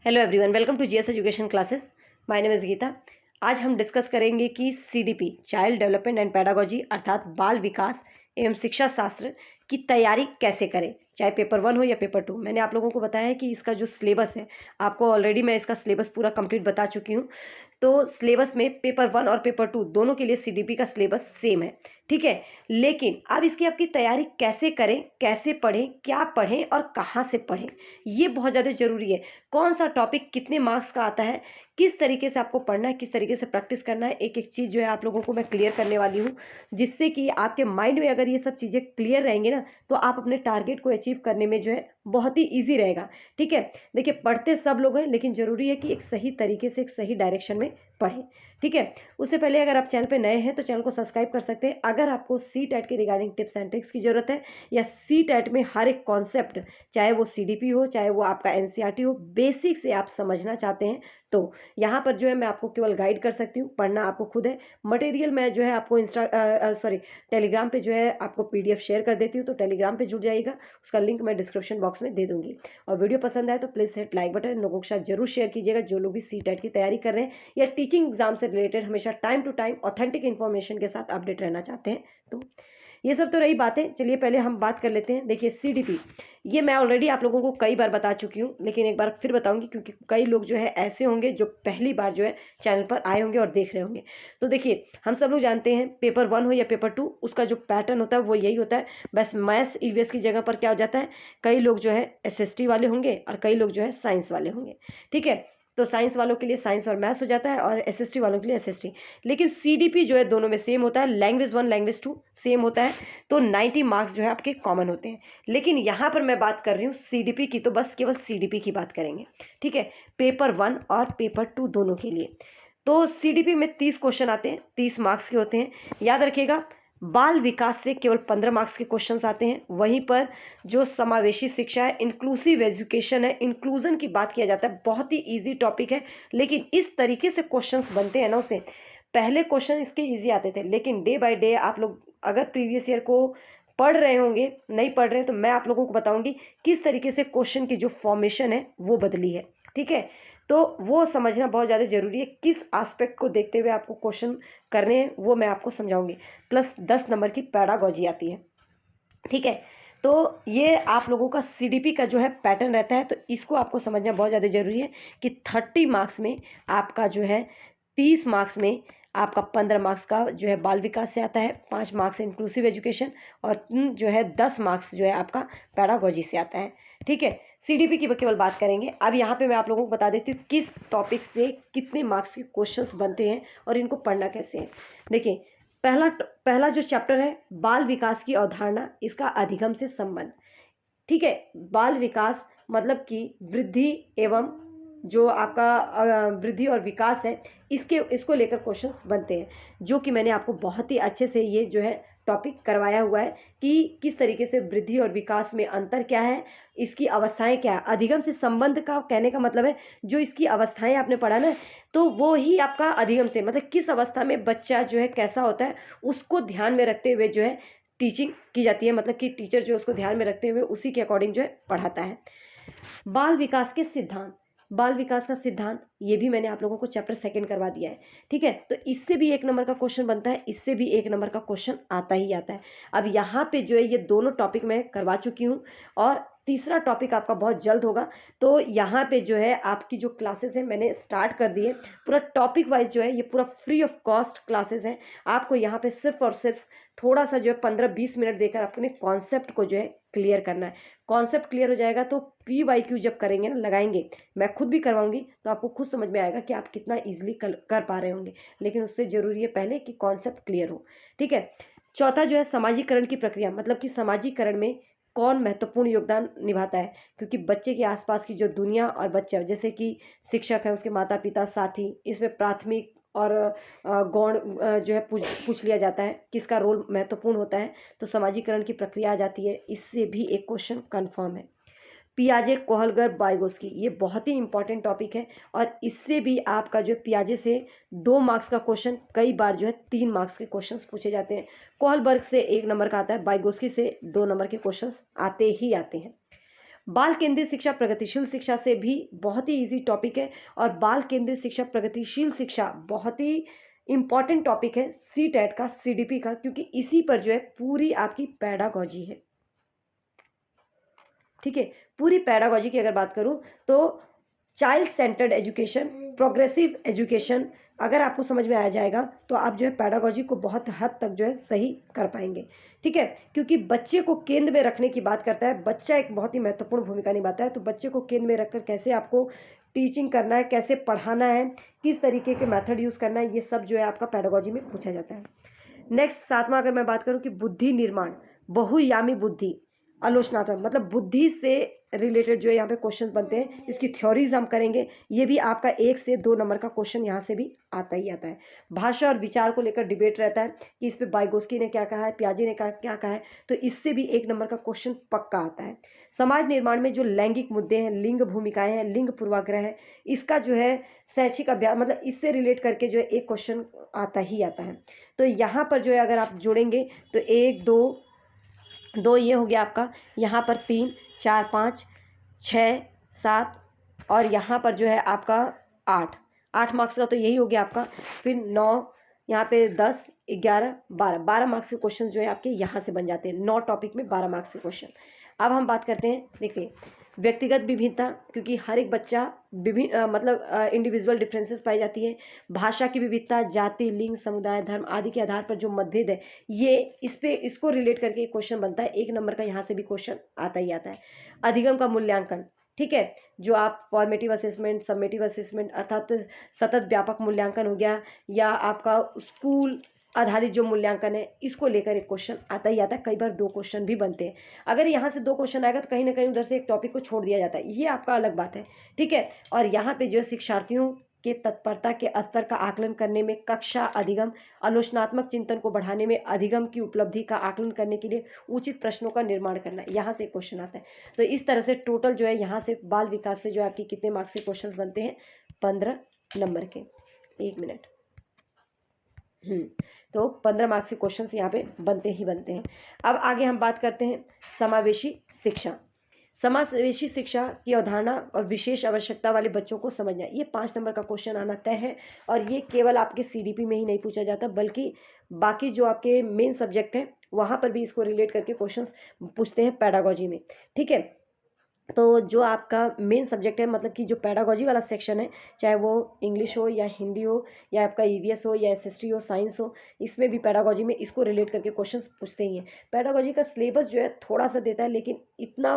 Hello everyone, welcome to GS education classes. My name is Geeta. आज हम discuss करेंगे कि CDP child development and pedagogy अर्थात बाल विकास एवं शिक्षा शास्त्र की तैयारी कैसे करें, चाहे पेपर 1 हो या पेपर 2। मैंने आप लोगों को बताया है कि इसका जो सिलेबस है, आपको ऑलरेडी मैं इसका सिलेबस पूरा कंप्लीट बता चुकी हूँ। तो सिलेबस में पेपर 1 और पेपर 2 दोनों के लिए सीडीपी का सिलेबस सेम है, ठीक है। लेकिन अब इसकी आपकी तैयारी कैसे करें, कैसे पढ़ें, क्या पढ़ें और कहाँ से पढ़ें, ये बहुत ज़्यादा ज़रूरी है। कौन सा टॉपिक कितने मार्क्स का आता है, किस तरीके से आपको पढ़ना है, किस तरीके से प्रैक्टिस करना है, एक एक चीज़ जो है आप लोगों को मैं क्लियर करने वाली हूँ, जिससे कि आपके माइंड में अगर ये सब चीज़ें क्लियर रहेंगी ना, तो आप अपने टारगेट को अचीव करने में जो है बहुत ही ईजी रहेगा, ठीक है। देखिए, पढ़ते सब लोग हैं, लेकिन ज़रूरी है कि एक सही तरीके से, एक सही डायरेक्शन में पढ़ें, ठीक है। उससे पहले अगर आप चैनल पे नए हैं तो चैनल को सब्सक्राइब कर सकते हैं। अगर आपको सीटेट के रिगार्डिंग टिप्स एंड ट्रिक्स की ज़रूरत है, या सीटेट में हर एक कॉन्सेप्ट, चाहे वो सीडीपी हो, चाहे वो आपका एनसीईआरटी हो, बेसिक से आप समझना चाहते हैं, तो यहाँ पर जो है मैं आपको केवल गाइड कर सकती हूँ। पढ़ना आपको खुद है। मटेरियल मैं जो है आपको टेलीग्राम पे जो है आपको पीडीएफ शेयर कर देती हूँ, तो टेलीग्राम पे जुड़ जाइएगा। उसका लिंक मैं डिस्क्रिप्शन बॉक्स में दे दूँगी। और वीडियो पसंद आए तो प्लीज़ हिट लाइक बटन, लोगों के साथ जरूर शेयर कीजिएगा जो लोग भी सीटेट की तैयारी कर रहे हैं या टीचिंग एग्जाम से रिलेटेड हमेशा time to time authentic information के साथ अपडेट रहना चाहते हैं। तो ये सब तो रही बातें, चलिए पहले हम बात कर लेते हैं। देखिए, सीडीपी ये मैं ऑलरेडी आप लोगों को कई बार बता चुकी हूँ, लेकिन एक बार फिर बताऊंगी, क्योंकि कई लोग जो है ऐसे होंगे जो पहली बार जो है चैनल पर आए होंगे और देख रहे होंगे। तो देखिए, हम सब लोग जानते हैं पेपर 1 हो या पेपर 2, उसका जो पैटर्न होता है वो यही होता है। बस मैथ्स ईवीएस की जगह पर क्या हो जाता है, कई लोग जो है एसएसटी वाले होंगे और कई लोग जो है साइंस वाले होंगे, ठीक है। तो साइंस वालों के लिए साइंस और मैथ्स हो जाता है, और एसएसटी वालों के लिए एसएसटी। लेकिन सीडीपी जो है दोनों में सेम होता है। लैंग्वेज 1 लैंग्वेज 2 सेम होता है, तो 90 मार्क्स जो है आपके कॉमन होते हैं। लेकिन यहाँ पर मैं बात कर रही हूँ सीडीपी की, तो बस केवल सीडीपी की बात करेंगे, ठीक है। पेपर 1 और पेपर 2 दोनों के लिए तो सीडीपी में 30 क्वेश्चन आते हैं, 30 मार्क्स के होते हैं। याद रखिएगा, बाल विकास से केवल 15 मार्क्स के क्वेश्चंस आते हैं। वहीं पर जो समावेशी शिक्षा है, इंक्लूसिव एजुकेशन है, इंक्लूजन की बात किया जाता है, बहुत ही इजी टॉपिक है। लेकिन इस तरीके से क्वेश्चंस बनते हैं ना, उसे पहले क्वेश्चन इसके इजी आते थे, लेकिन डे बाय डे आप लोग अगर प्रीवियस ईयर को पढ़ रहे होंगे, नहीं पढ़ रहे हैं, तो मैं आप लोगों को बताऊंगी किस तरीके से क्वेश्चन की जो फॉर्मेशन है वो बदली है, ठीक है। तो वो समझना बहुत ज़्यादा जरूरी है, किस एस्पेक्ट को देखते हुए आपको क्वेश्चन करने हैं वो मैं आपको समझाऊंगी। प्लस 10 नंबर की पैडागॉजी आती है, ठीक है। तो ये आप लोगों का सीडीपी का जो है पैटर्न रहता है, तो इसको आपको समझना बहुत ज़्यादा जरूरी है कि 30 मार्क्स में आपका जो है 30 मार्क्स में आपका 15 मार्क्स का जो है बाल विकास से आता है, 5 मार्क्स इंक्लूसिव एजुकेशन, और जो है 10 मार्क्स जो है आपका पैडागॉजी से आता है, ठीक है। सीडीपी की केवल बात करेंगे। अब यहाँ पे मैं आप लोगों को बता देती हूँ किस टॉपिक से कितने मार्क्स के क्वेश्चंस बनते हैं और इनको पढ़ना कैसे है। देखिए, पहला जो चैप्टर है बाल विकास की अवधारणा, इसका अधिगम से संबंध, ठीक है। बाल विकास मतलब कि वृद्धि एवं जो आपका वृद्धि और विकास है, इसको लेकर क्वेश्चंस बनते हैं, जो कि मैंने आपको बहुत ही अच्छे से ये जो है टॉपिक करवाया हुआ है कि किस तरीके से वृद्धि और विकास में अंतर क्या है, इसकी अवस्थाएं क्या है। अधिगम से संबंध का कहने का मतलब है जो इसकी अवस्थाएं आपने पढ़ा ना, तो वो ही आपका अधिगम से मतलब किस अवस्था में बच्चा जो है कैसा होता है, उसको ध्यान में रखते हुए जो है टीचिंग की जाती है। मतलब कि टीचर जो उसको ध्यान में रखते हुए उसी के अकॉर्डिंग जो है पढ़ाता है। बाल विकास के सिद्धांत, बाल विकास का सिद्धांत ये भी मैंने आप लोगों को चैप्टर 2 करवा दिया है, ठीक है। तो इससे भी 1 नंबर का क्वेश्चन बनता है, इससे भी 1 नंबर का क्वेश्चन आता ही आता है। अब यहाँ पे जो है ये दोनों टॉपिक मैं करवा चुकी हूँ, और तीसरा टॉपिक आपका बहुत जल्द होगा। तो यहाँ पे जो है आपकी जो क्लासेस है मैंने स्टार्ट कर दी है, पूरा टॉपिक वाइज जो है ये पूरा फ्री ऑफ कॉस्ट क्लासेस हैं। आपको यहाँ पे सिर्फ और सिर्फ थोड़ा सा जो है 15-20 मिनट देकर अपने कॉन्सेप्ट को जो है क्लियर करना है। कॉन्सेप्ट क्लियर हो जाएगा तो PYQ जब करेंगे ना, लगाएंगे, मैं खुद भी करवाऊंगी, तो आपको खुद समझ में आएगा कि आप कितना ईजिली कर पा रहे होंगे। लेकिन उससे जरूरी है पहले कि कॉन्सेप्ट क्लियर हो, ठीक है। चौथा जो है समाजीकरण की प्रक्रिया, मतलब कि समाजीकरण में कौन महत्वपूर्ण योगदान निभाता है, क्योंकि बच्चे के आसपास की जो दुनिया और बच्चा, जैसे कि शिक्षक है, उसके माता पिता, साथी, इसमें प्राथमिक और गौण जो है पूछ लिया जाता है किसका रोल महत्वपूर्ण होता है, तो समाजीकरण की प्रक्रिया आ जाती है। इससे भी एक क्वेश्चन कंफर्म है। पियाजे, कोहलगर, वाइगोस्की, ये बहुत ही इंपॉर्टेंट टॉपिक है, और इससे भी आपका जो पियाजे से 2 मार्क्स का क्वेश्चन, कई बार जो है 3 मार्क्स के क्वेश्चंस पूछे जाते हैं। कोहलबर्ग से 1 नंबर का आता है, वाइगोस्की से 2 नंबर के क्वेश्चंस आते ही आते हैं। बाल केंद्रित शिक्षा प्रगतिशील शिक्षा से भी बहुत ही इजी टॉपिक है, और बाल केंद्रित शिक्षा प्रगतिशील शिक्षा बहुत ही इंपॉर्टेंट टॉपिक है सीटेट का, सीडीपी का, क्योंकि इसी पर जो है पूरी आपकी पैडागॉजी है। ठीक है, पूरी पैडागॉजी की अगर बात करूं तो child centred education, progressive education, अगर आपको समझ में आ जाएगा तो आप जो है पैडागॉजी को बहुत हद तक जो है सही कर पाएंगे। ठीक है, क्योंकि बच्चे को केंद्र में रखने की बात करता है, बच्चा एक बहुत ही महत्वपूर्ण भूमिका निभाता है, तो बच्चे को केंद्र में रखकर कैसे आपको टीचिंग करना है, कैसे पढ़ाना है, किस तरीके के मेथड यूज़ करना है, ये सब जो है आपका पैडागॉजी में पूछा जाता है। नेक्स्ट 7वां अगर मैं बात करूँ कि बुद्धि निर्माण, बहुयामी बुद्धि, आलोचनात्मक, मतलब बुद्धि से रिलेटेड जो है यहाँ पे क्वेश्चन बनते हैं, इसकी थ्योरीज हम करेंगे। ये भी आपका 1 से 2 नंबर का क्वेश्चन यहाँ से भी आता ही आता है। भाषा और विचार को लेकर डिबेट रहता है कि इस पे वाइगोस्की ने क्या कहा है, पियाजे ने क्या कहा है, तो इससे भी 1 नंबर का क्वेश्चन पक्का आता है। समाज निर्माण में जो लैंगिक मुद्दे हैं, लिंग भूमिकाएं हैं, लिंग पूर्वाग्रह है, इसका जो है शैक्षिक अभ्यास, मतलब इससे रिलेट करके जो है एक क्वेश्चन आता ही आता है। तो यहाँ पर जो है अगर आप जोड़ेंगे तो 1 2 ये हो गया आपका, यहाँ पर 3 4 5 6 7 और यहाँ पर जो है आपका 8 मार्क्स का, तो यही हो गया आपका। फिर 9, यहाँ पे 10 11 12 मार्क्स के क्वेश्चन जो है आपके यहाँ से बन जाते हैं। 9 टॉपिक में 12 मार्क्स के क्वेश्चन। अब हम बात करते हैं, देखिए व्यक्तिगत विभिन्नता, क्योंकि हर एक बच्चा विभिन्न मतलब इंडिविजुअल डिफरेंसेस पाई जाती है। भाषा की विविधता, जाति, लिंग, समुदाय, धर्म आदि के आधार पर जो मतभेद है, ये इसको रिलेट करके एक क्वेश्चन बनता है। 1 नंबर का यहाँ से भी क्वेश्चन आता ही आता है। अधिगम का मूल्यांकन, ठीक है, जो आप फॉर्मेटिव असेसमेंट, सबमेटिव असेसमेंट अर्थात सतत व्यापक मूल्यांकन हो गया, या आपका स्कूल आधारित जो मूल्यांकन है, इसको लेकर एक क्वेश्चन आता ही आता है। कई बार 2 क्वेश्चन भी बनते हैं। अगर यहाँ से 2 क्वेश्चन आएगा तो कहीं ना कहीं उधर से एक टॉपिक को छोड़ दिया जाता है, ये आपका अलग बात है। ठीक है, और यहाँ पे जो शिक्षार्थियों के तत्परता के स्तर का आकलन करने में कक्षा अधिगम, आलोचनात्मक चिंतन को बढ़ाने में अधिगम की उपलब्धि का आकलन करने के लिए उचित प्रश्नों का निर्माण करना, यहाँ से क्वेश्चन आता है। तो इस तरह से टोटल जो है यहाँ से बाल विकास से जो आपकी कितने मार्क्स के क्वेश्चन बनते हैं, 15 नंबर के। 1 मिनट, तो 15 मार्क्स के क्वेश्चंस यहाँ पे बनते ही बनते हैं। अब आगे हम बात करते हैं समावेशी शिक्षा। समावेशी शिक्षा की अवधारणा और विशेष आवश्यकता वाले बच्चों को समझना, ये 5 नंबर का क्वेश्चन आना तय है, और ये केवल आपके सीडीपी में ही नहीं पूछा जाता, बल्कि बाकी जो आपके मेन सब्जेक्ट हैं वहाँ पर भी इसको रिलेट करके क्वेश्चंस पूछते हैं पैडागॉजी में। ठीक है, तो जो आपका मेन सब्जेक्ट है, मतलब कि जो पैडागॉजी वाला सेक्शन है, चाहे वो इंग्लिश हो या हिंदी हो या आपका ईवीएस हो या एसएसटी हो, साइंस हो, इसमें भी पैडागॉजी में इसको रिलेट करके क्वेश्चंस पूछते ही हैं। पैडागॉजी का सिलेबस जो है थोड़ा सा देता है, लेकिन इतना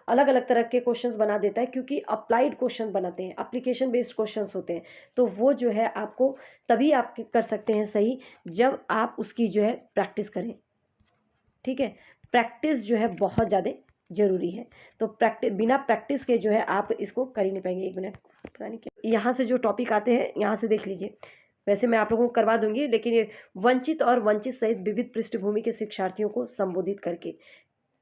अलग अलग तरह के क्वेश्चंस बना देता है, क्योंकि अप्लाइड क्वेश्चन बनाते हैं, एप्लीकेशन बेस्ड क्वेश्चंस होते हैं। तो वो जो है आपको तभी आप कर सकते हैं सही, जब आप उसकी जो है प्रैक्टिस करें। ठीक है, प्रैक्टिस जो है बहुत ज़्यादा जरूरी है। तो बिना प्रैक्टिस के जो है आप इसको कर ही नहीं पाएंगे। 1 मिनट, पता नहीं क्या यहाँ से जो टॉपिक आते हैं यहाँ से देख लीजिए। वैसे मैं आप लोगों को करवा दूंगी, लेकिन ये वंचित और वंचित सहित विविध पृष्ठभूमि के शिक्षार्थियों को संबोधित करके,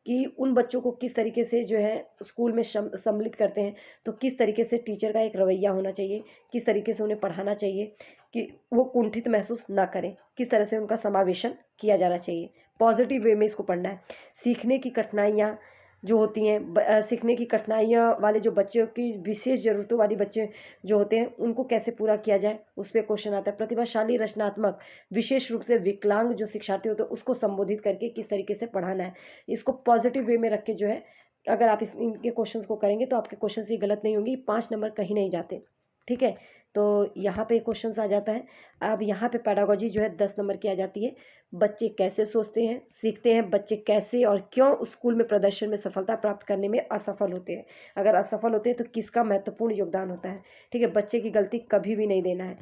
कि उन बच्चों को किस तरीके से जो है स्कूल में सम्मिलित करते हैं, तो किस तरीके से टीचर का एक रवैया होना चाहिए, किस तरीके से उन्हें पढ़ाना चाहिए कि वो कुंठित महसूस ना करें, किस तरह से उनका समावेशन किया जाना चाहिए, पॉजिटिव वे में इसको पढ़ना है। सीखने की कठिनाइयाँ जो होती हैं, सीखने की कठिनाइयाँ वाले जो बच्चों की विशेष ज़रूरतों वाली बच्चे जो होते हैं, उनको कैसे पूरा किया जाए, उस पर क्वेश्चन आता है। प्रतिभाशाली, रचनात्मक, विशेष रूप से विकलांग जो शिक्षार्थी होते हैं, उसको संबोधित करके किस तरीके से पढ़ाना है, इसको पॉजिटिव वे में रख के जो है अगर आप इनके क्वेश्चंस को करेंगे तो आपके क्वेश्चंस ये गलत नहीं होंगे। 5 नंबर कहीं नहीं जाते। ठीक है, तो यहाँ पे क्वेश्चंस आ जाता है। अब यहाँ पे पैडागॉजी जो है 10 नंबर की आ जाती है। बच्चे कैसे सोचते हैं, सीखते हैं, बच्चे कैसे और क्यों स्कूल में प्रदर्शन में सफलता प्राप्त करने में असफल होते हैं, अगर असफल होते हैं तो किसका महत्वपूर्ण योगदान होता है। ठीक है, बच्चे की गलती कभी भी नहीं देना है।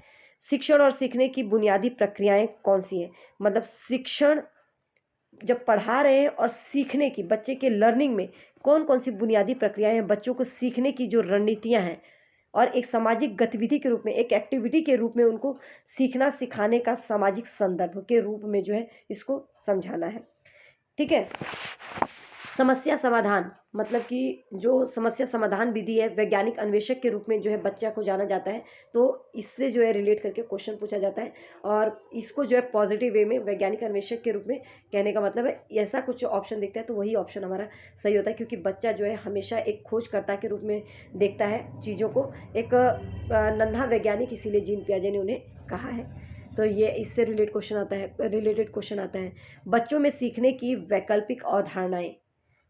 शिक्षण और सीखने की बुनियादी प्रक्रियाएं कौन सी हैं, मतलब शिक्षण जब पढ़ा रहे हैं और सीखने की, बच्चे के लर्निंग में कौन कौन सी बुनियादी प्रक्रियाएं हैं, बच्चों को सीखने की जो रणनीतियां हैं, और एक सामाजिक गतिविधि के रूप में, एक एक्टिविटी के रूप में उनको सीखना सिखाने का सामाजिक संदर्भ के रूप में जो है इसको समझाना है। ठीक है, समस्या समाधान, मतलब कि जो समस्या समाधान विधि है, वैज्ञानिक अन्वेषक के रूप में जो है बच्चा को जाना जाता है। तो इससे जो है रिलेट करके क्वेश्चन पूछा जाता है और इसको जो है पॉजिटिव वे में वैज्ञानिक अन्वेषक के रूप में कहने का मतलब है ऐसा कुछ ऑप्शन दिखता है तो वही ऑप्शन हमारा सही होता है, क्योंकि बच्चा जो है हमेशा एक खोजकर्ता के रूप में देखता है चीज़ों को, एक नन्हा वैज्ञानिक, इसीलिए जीन पियाजे ने उन्हें कहा है। तो ये इससे रिलेटेड क्वेश्चन आता है बच्चों में सीखने की वैकल्पिक अवधारणाएं।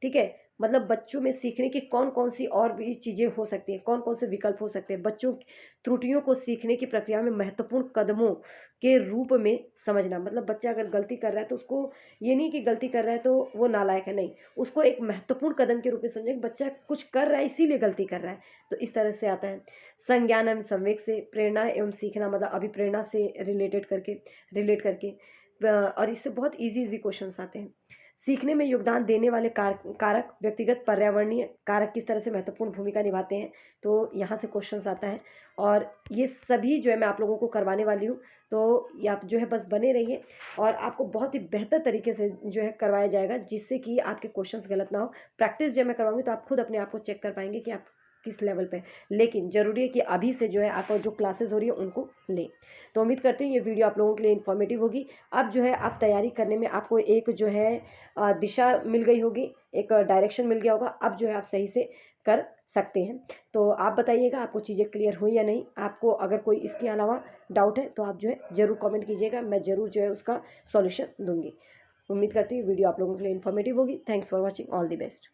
ठीक है, मतलब बच्चों में सीखने की कौन कौन सी और भी चीज़ें हो सकती हैं, कौन कौन से विकल्प हो सकते हैं। बच्चों की त्रुटियों को सीखने की प्रक्रिया में महत्वपूर्ण कदमों के रूप में समझना, मतलब बच्चा अगर गलती कर रहा है तो उसको ये नहीं कि गलती कर रहा है तो वो नालायक है, नहीं, उसको एक महत्वपूर्ण कदम के रूप में समझें कि बच्चा कुछ कर रहा है इसीलिए गलती कर रहा है। तो इस तरह से आता है संज्ञान एवं संवेग से प्रेरणा एवं सीखना, मतलब अभिप्रेरणा से रिलेट करके और इससे बहुत इजी क्वेश्चंस आते हैं। सीखने में योगदान देने वाले कारक व्यक्तिगत पर्यावरणीय कारक किस तरह से महत्वपूर्ण भूमिका निभाते हैं, तो यहाँ से क्वेश्चंस आता है और ये सभी जो है मैं आप लोगों को करवाने वाली हूँ। तो ये आप जो है बस बने रहिए और आपको बहुत ही बेहतर तरीके से जो है करवाया जाएगा, जिससे कि आपके क्वेश्चंस गलत ना हो। प्रैक्टिस जब मैं करवाऊंगी तो आप खुद अपने आप को चेक कर पाएंगे कि आप किस लेवल पे, लेकिन ज़रूरी है कि अभी से जो है आपको जो क्लासेस हो रही है उनको लें। तो उम्मीद करती हूँ ये वीडियो आप लोगों के लिए इन्फॉर्मेटिव होगी। अब जो है आप तैयारी करने में आपको एक जो है दिशा मिल गई होगी, एक डायरेक्शन मिल गया होगा। अब जो है आप सही से कर सकते हैं। तो आप बताइएगा आपको चीज़ें क्लियर हुई या नहीं। आपको अगर कोई इसके अलावा डाउट है तो आप जो है ज़रूर कमेंट कीजिएगा, मैं ज़रूर जो है उसका सॉल्यूशन दूंगी। उम्मीद करती हूँ वीडियो आप लोगों के लिए इन्फॉर्मेटिव होगी। Thanks for watching, all the best.